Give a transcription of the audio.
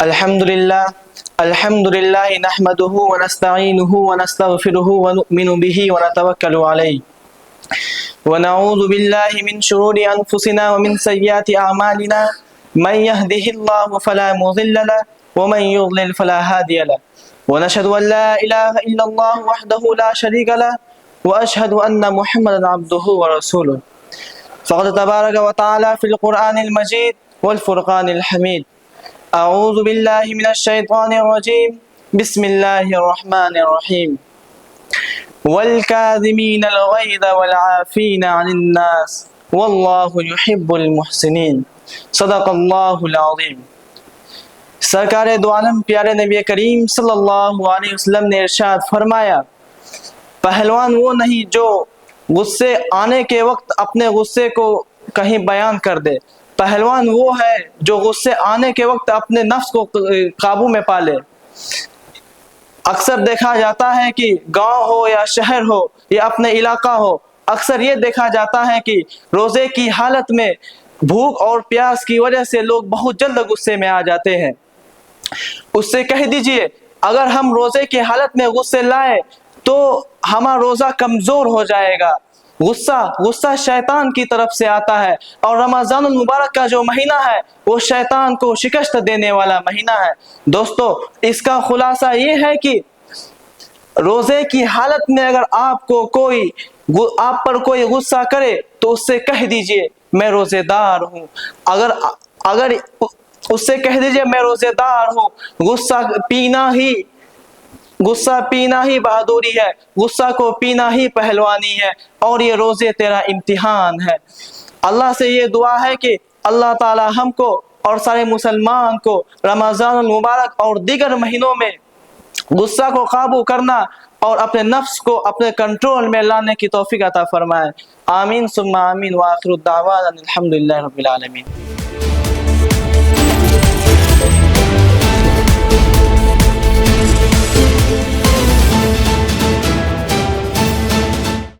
अल्हम्दुलिल्लाह नहमदुहु व नस्तईनुहु व नस्तगफिरुहु व नुमिनु बिही व नतवक्कलु अलैहि व नऊज़ु बिल्लाहि मिन शुरूरि अनफुसिना व मिन सय्यिआति अअमालिना मन यहदिहिल्लाहु फला मुज़िल्ल लहु व मन युज़लिल फला हादिय लहु व नशहदु अन ला इलाहा इल्लल्लाह वहदहु ला शरीका लहु व अशहदु अन्न मुहम्मदन अब्दुहु व रसूलुहु फ़क़द तबारक व तआला फ़िल क़ुरआनिल मजीद वल फ़ुरक़ानिल हमीद। अऊज़ु बिल्लाहि मिनश शैतानिर रजीम। बिस्मिल्लाहिर रहमानिर रहीम। वल काज़िमीनल गैज़ वल आफ़ीना अनिन नास वल्लाहु युहिब्बुल मुहसिनीन। सदक़ल्लाहुल अज़ीम। सरकारे दो आलम प्यारे नबी करीम सल्लल्लाहु अलैहि वसल्लम ने इरशाद फरमाया, पहलवान वो नहीं जो गुस्से आने के वक्त अपने गुस्से को कहीं बयान कर दे, पहलवान वो है जो गुस्से आने के वक्त अपने नफ्स को काबू में पाले। अक्सर देखा जाता है कि गांव हो या शहर हो या अपने इलाका हो, अक्सर ये देखा जाता है कि रोज़े की हालत में भूख और प्यास की वजह से लोग बहुत जल्द गुस्से में आ जाते हैं। उससे कह दीजिए, अगर हम रोज़े की हालत में गुस्से लाए तो हमारा रोज़ा कमज़ोर हो जाएगा। गुस्सा शैतान की तरफ से आता है और रमज़ानुल मुबारक का जो महीना है वो शैतान को शिकस्त देने वाला महीना है। दोस्तों, इसका खुलासा ये है कि रोज़े की हालत में अगर आप पर कोई गुस्सा करे तो उससे कह दीजिए मैं रोज़ेदार हूँ। अगर उससे कह दीजिए मैं रोज़ेदार हूँ। गुस्सा पीना ही बहादुरी है, गुस्सा को पीना ही पहलवानी है और ये रोज़े तेरा इम्तिहान है। अल्लाह से ये दुआ है कि अल्लाह ताला हमको और सारे मुसलमान को रमज़ानुल मुबारक और दीगर महीनों में गुस्सा को काबू करना और अपने नफ्स को अपने कंट्रोल में लाने की तौफीक अता फरमाए। आमीन सुम्मा आमीन व आखिरु दावाना अनिल हम्दुलिल्लाहि रब्बिल आलमीन।